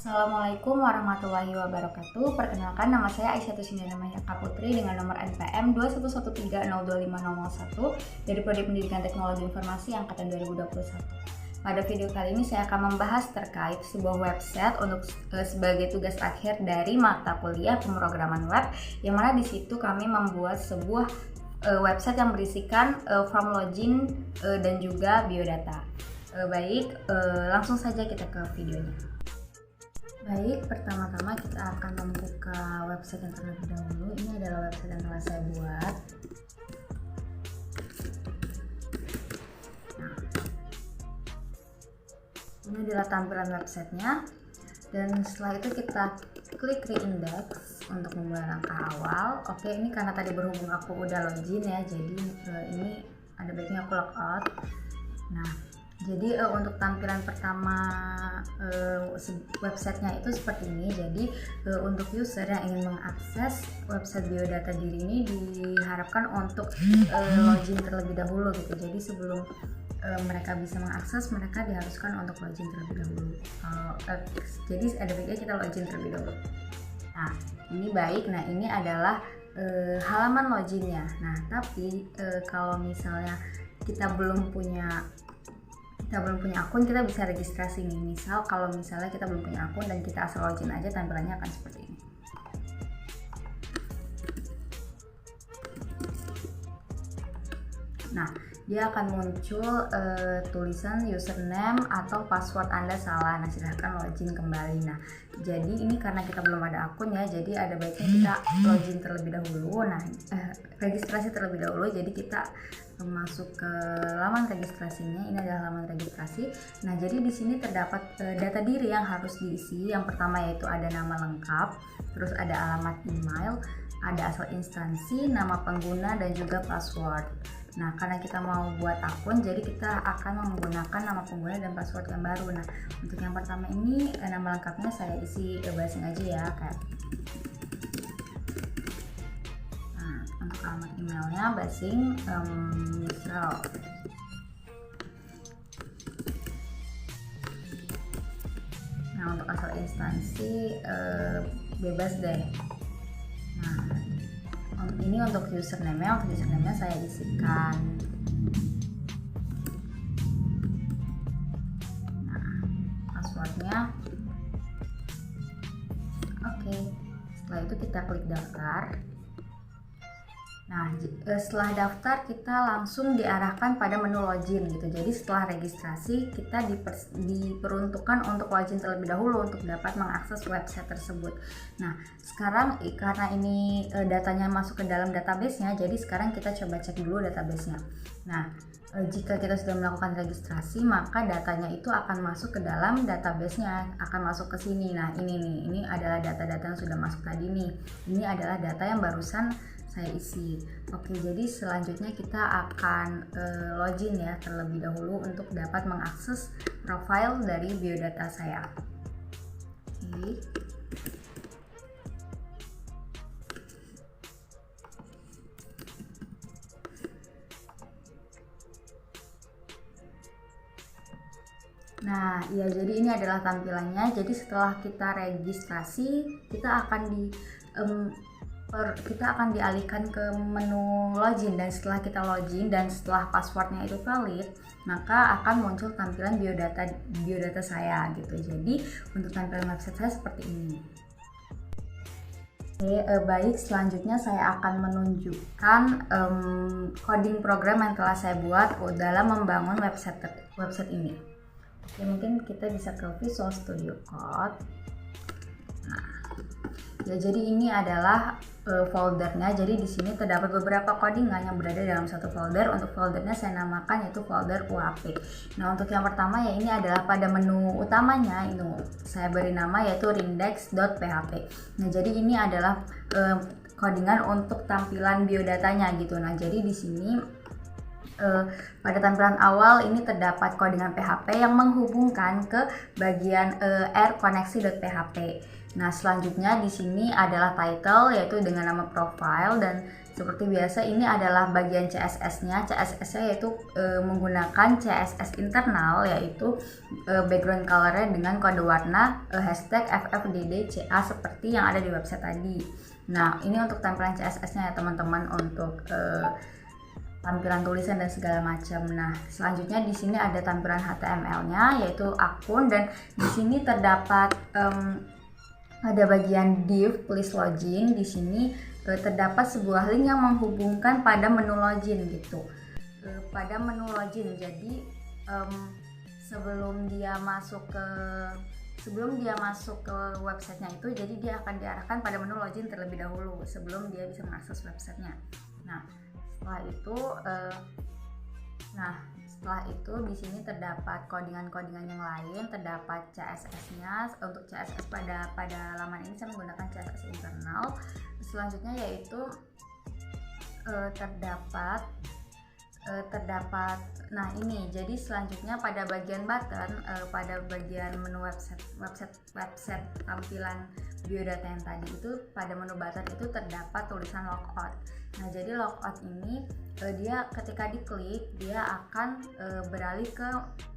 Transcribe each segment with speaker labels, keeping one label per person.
Speaker 1: Assalamualaikum warahmatullahi wabarakatuh. Perkenalkan, nama saya Aisyah Tusinda Mayaka Putri dengan nomor NPM 2113025001 dari Prodi Pendidikan Teknologi Informasi Angkatan 2021. Pada video kali ini saya akan membahas terkait sebuah website untuk sebagai tugas akhir dari mata kuliah pemrograman web, yang mana di situ kami membuat sebuah website yang berisikan form login dan juga biodata. Langsung saja kita ke videonya. Baik, pertama-tama kita akan membuka website yang terlebih dahulu. Ini adalah website yang telah saya buat. Nah, ini adalah tampilan websitenya. Dan setelah itu kita klik reindex untuk memulai langkah awal. Oke, ini karena tadi berhubung aku udah login ya, jadi ini ada baiknya aku logout. Nah, jadi untuk tampilan pertama websitenya itu seperti ini. Jadi untuk user yang ingin mengakses website biodata diri ini diharapkan untuk login terlebih dahulu gitu. Jadi sebelum mereka bisa mengakses, mereka diharuskan untuk login terlebih dahulu. Jadi ada baiknya kita login terlebih dahulu. Nah, ini baik. Nah, ini adalah halaman loginnya. Nah, tapi kalau misalnya kita belum punya akun, kita bisa registrasi nih. Misal kalau misalnya kita belum punya akun dan kita asal login aja, tampilannya akan seperti ini. Nah, dia akan muncul tulisan username atau password Anda salah. Nah, silahkan login kembali. Nah, jadi ini karena kita belum ada akun ya, jadi ada baiknya kita login terlebih dahulu. Nah, registrasi terlebih dahulu. Jadi kita masuk ke laman registrasinya. Ini adalah laman registrasi. Nah, jadi di sini terdapat data diri yang harus diisi. Yang pertama yaitu ada nama lengkap, terus ada alamat email, ada asal instansi, nama pengguna, dan juga password. Nah, karena kita mau buat akun, jadi kita akan menggunakan nama pengguna dan password yang baru. Nah, untuk yang pertama ini nama lengkapnya saya isi basing aja ya, kayak. Nah, untuk alamat emailnya basing misal. Nah, untuk asal instansi bebas deh. Nah, ini untuk username-nya, saya isikan. Nah, passwordnya. Oke, setelah itu kita klik daftar. Nah, setelah daftar kita langsung diarahkan pada menu login gitu. Jadi setelah registrasi kita diperuntukkan untuk login terlebih dahulu untuk dapat mengakses website tersebut. Nah, sekarang karena ini datanya masuk ke dalam database-nya, jadi sekarang kita coba cek dulu database-nya. Nah, jika kita sudah melakukan registrasi, maka datanya itu akan masuk ke dalam database-nya, akan masuk ke sini. Nah, ini adalah data-data yang sudah masuk tadi nih. Ini adalah data yang barusan saya isi. Oke, jadi selanjutnya kita akan login ya terlebih dahulu untuk dapat mengakses profil dari biodata saya. Oke. Nah, ya, jadi ini adalah tampilannya. Jadi setelah kita registrasi, kita akan dialihkan ke menu login, dan setelah kita login dan setelah passwordnya itu valid, maka akan muncul tampilan biodata saya gitu. Jadi untuk tampilan website saya seperti ini. Oke, baik, selanjutnya saya akan menunjukkan coding program yang telah saya buat dalam membangun website ini. Oke, mungkin kita bisa ke Visual Studio Code. Nah, ya, jadi ini adalah foldernya. Jadi di sini terdapat beberapa codingan yang berada dalam satu folder. Untuk foldernya saya namakan yaitu folder UAP. Nah, untuk yang pertama ya, ini adalah pada menu utamanya itu saya beri nama yaitu index.php. Nah, jadi ini adalah codingan untuk tampilan biodatanya gitu. Nah, jadi di sini pada tampilan awal ini terdapat codingan PHP yang menghubungkan ke bagian rConnexi.php. Nah, selanjutnya di sini adalah title, yaitu dengan nama profile, dan seperti biasa ini adalah bagian CSS-nya. CSS-nya yaitu menggunakan CSS internal, yaitu background color-nya dengan kode warna hashtag FFDDCA seperti yang ada di website tadi. Nah, ini untuk tampilan CSS-nya ya teman-teman, untuk tampilan tulisan dan segala macam. Nah, selanjutnya di sini ada tampilan HTML-nya, yaitu akun, dan di sini terdapat ada bagian div please login. Di sini terdapat sebuah link yang menghubungkan pada menu login gitu. Pada menu login. Jadi sebelum dia masuk ke websitenya itu, jadi dia akan diarahkan pada menu login terlebih dahulu sebelum dia bisa mengakses websitenya. Nah, setelah itu di sini terdapat codingan-codingan yang lain, terdapat CSS-nya. Untuk CSS pada laman ini saya menggunakan CSS internal. Selanjutnya yaitu terdapat nah ini, jadi selanjutnya pada bagian button, pada bagian menu website tampilan biodata yang tadi itu, pada menu button itu terdapat tulisan logout. Nah, jadi logout ini dia ketika diklik dia akan beralih ke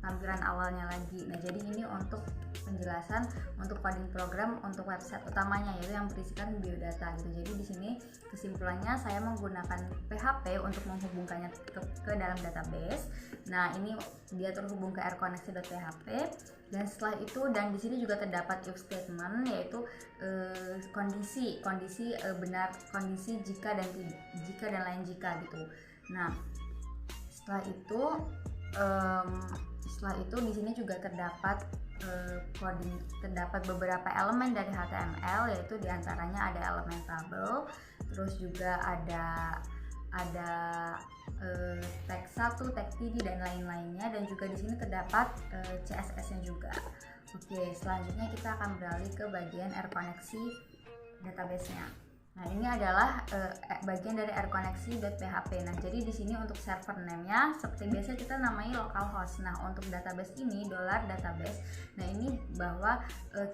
Speaker 1: tampilan awalnya lagi. Nah, jadi ini untuk penjelasan untuk coding program untuk website utamanya, yaitu yang berisikan biodata gitu. Jadi di sini kesimpulannya saya menggunakan PHP untuk menghubungkannya ke dalam database. Nah, ini dia terhubung ke rconnect.php, dan setelah itu, dan di sini juga terdapat if statement, yaitu kondisi benar, kondisi jika dan lain jika gitu. Nah, setelah itu di sini juga terdapat terdapat beberapa elemen dari HTML, yaitu diantaranya ada elemen tabel, terus juga ada tag 1, tag TD dan lain-lainnya, dan juga di sini terdapat CSS-nya juga. Oke, selanjutnya kita akan beralih ke bagian rConnection database-nya. Nah, ini adalah bagian dari rconnect.php. Nah, jadi di sini untuk server name-nya seperti biasa kita namai localhost. Nah, untuk database ini $database. Nah, ini bahwa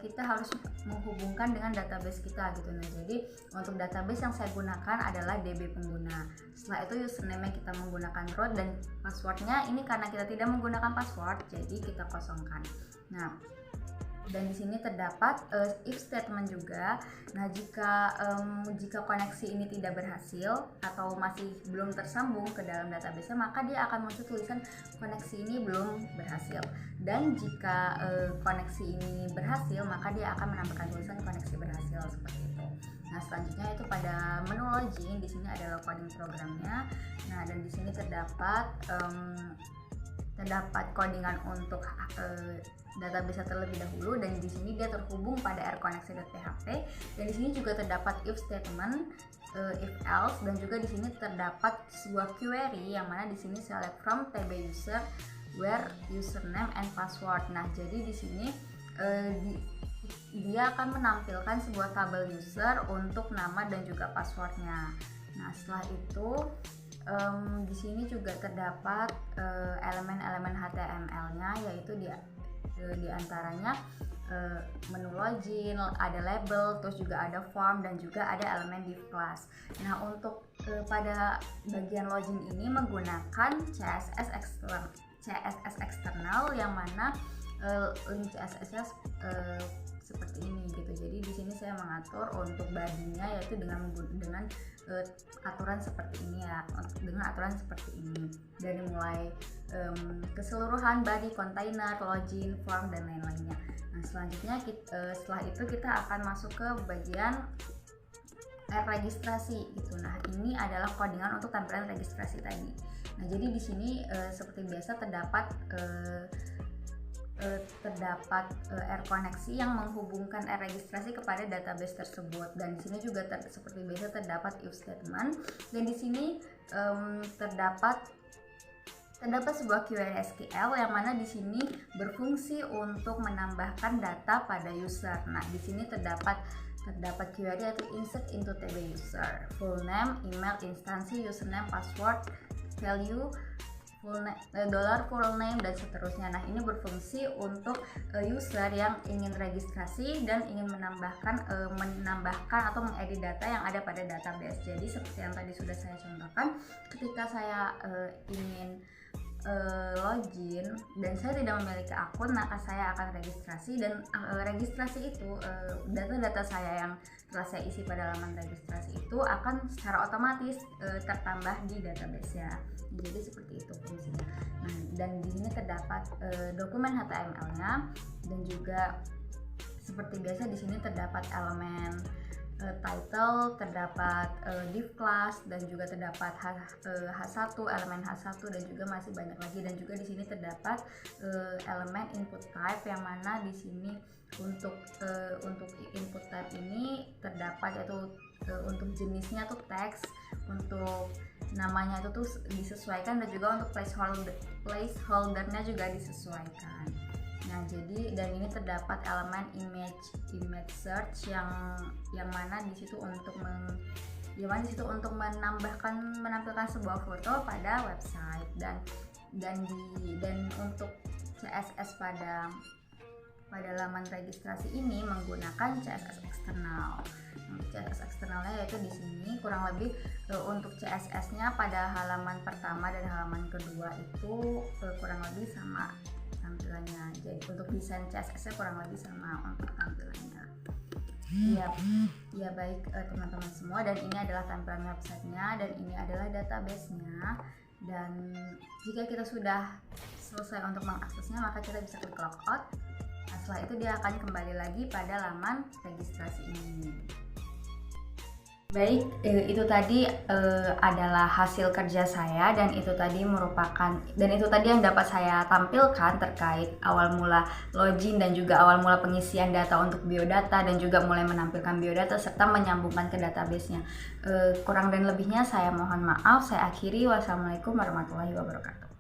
Speaker 1: kita harus menghubungkan dengan database kita gitu. Nah, jadi untuk database yang saya gunakan adalah DB pengguna. Setelah itu username-nya kita menggunakan root, dan passwordnya ini karena kita tidak menggunakan password, jadi kita kosongkan. Nah, dan di sini terdapat if statement juga. Nah, jika koneksi ini tidak berhasil atau masih belum tersambung ke dalam database, maka dia akan muncul tulisan koneksi ini belum berhasil. Dan jika koneksi ini berhasil, maka dia akan menampilkan tulisan koneksi berhasil seperti itu. Nah, selanjutnya itu pada menu login, di sini adalah coding programnya. Nah, dan di sini terdapat codingan untuk database terlebih dahulu, dan di sini dia terhubung pada rconnect.php, dan di sini juga terdapat if statement, if else, dan juga di sini terdapat sebuah query yang mana di sini select from tb user where username and password. Nah, jadi di sini dia akan menampilkan sebuah tabel user untuk nama dan juga passwordnya. Nah, setelah itu di sini juga terdapat elemen-elemen HTML-nya, yaitu di antaranya menu login, ada label, terus juga ada form, dan juga ada elemen div class. Nah, untuk pada bagian login ini menggunakan CSS eksternal, yang mana link CSS-nya seperti ini gitu. Jadi di sini saya mengatur untuk body-nya yaitu dengan aturan seperti ini ya, dengan aturan seperti ini, dari mulai keseluruhan body, container, login, form, dan lain-lainnya. Nah, selanjutnya setelah itu kita akan masuk ke bagian registrasi gitu. Nah, ini adalah codingan untuk tampilan registrasi tadi. Nah, jadi di sini seperti biasa terdapat rConnection yang menghubungkan registrasi kepada database tersebut, dan di sini juga seperti biasa terdapat if statement, dan di sini terdapat sebuah query SQL yang mana di sini berfungsi untuk menambahkan data pada user. Nah, di sini terdapat query yaitu insert into tb user, full name, email, instansi, username, password, value full name dan seterusnya. Nah, ini berfungsi untuk user yang ingin registrasi dan ingin menambahkan atau mengedit data yang ada pada database. Jadi seperti yang tadi sudah saya contohkan, ketika saya ingin login dan saya tidak memiliki akun, maka saya akan registrasi, dan registrasi itu data-data saya yang telah saya isi pada laman registrasi itu akan secara otomatis tertambah di database ya. Jadi seperti itu fungsinya. Nah, dan di sini terdapat dokumen HTML-nya, dan juga seperti biasa di sini terdapat elemen title, terdapat div class, dan juga terdapat H1, elemen H1, dan juga masih banyak lagi. Dan juga di sini terdapat elemen input type, yang mana di sini untuk input type ini terdapat yaitu untuk jenisnya tuh teks, untuk namanya itu tuh disesuaikan, dan juga untuk placeholdernya juga disesuaikan. Nah, jadi dan ini terdapat elemen image search yang mana di situ untuk menampilkan sebuah foto pada website, dan untuk CSS pada laman registrasi ini menggunakan CSS eksternal. CSS eksternalnya yaitu di sini kurang lebih untuk CSS-nya pada halaman pertama dan halaman kedua itu kurang lebih sama tampilannya. Jadi untuk desain CSS-nya kurang lebih sama untuk tampilannya. Ya baik teman-teman semua, dan ini adalah tampilan websitenya, dan ini adalah database-nya. Dan jika kita sudah selesai untuk mengaksesnya, maka kita bisa klik logout. Nah, setelah itu dia akan kembali lagi pada laman registrasi ini. Baik, itu tadi adalah hasil kerja saya, dan itu tadi yang dapat saya tampilkan terkait awal mula login dan juga awal mula pengisian data untuk biodata, dan juga mulai menampilkan biodata serta menyambungkan ke database-nya. Kurang dan lebihnya saya mohon maaf. Saya akhiri. Wassalamualaikum warahmatullahi wabarakatuh.